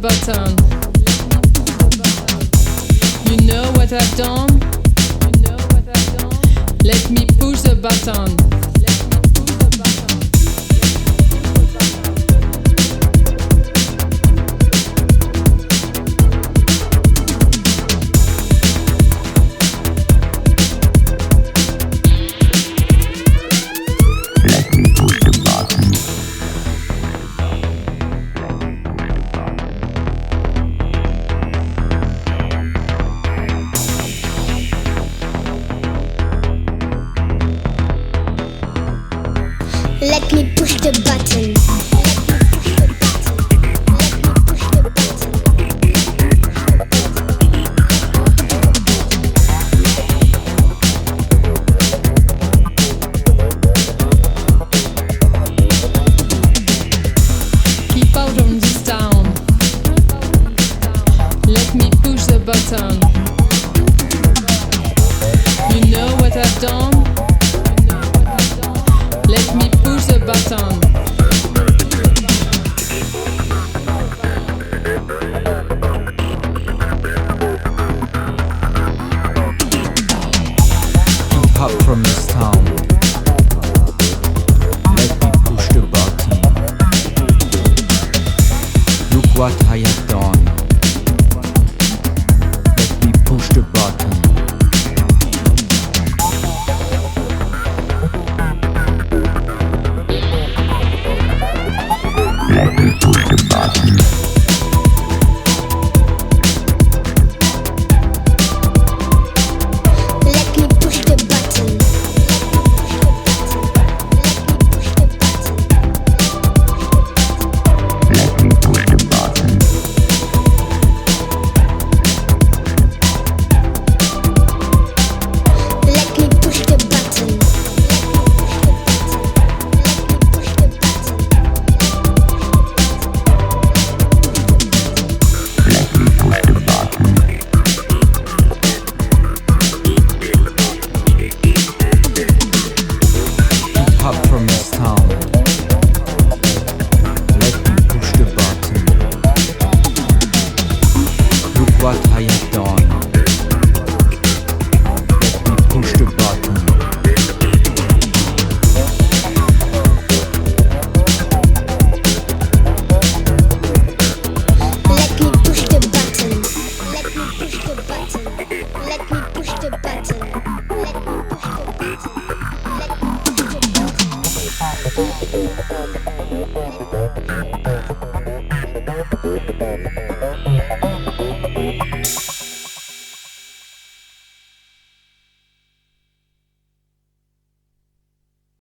button. You know what I've done? Let me push the button. Let me push the button. Keep out of this town. Let me push the button. You know what I've done? Let me push the button. Keep up from this town. Let me push the button. Look what I have done. Let me push the button. Let me push the button. Let me push the button. Let me push the button. Let me push the button. Let me push the button. Keep up from this town. Let me push the button. Look what I have done. Let me push the button. Let me push the button. Let me push the button. Let me push the button. Let me push the button. Let me push the button.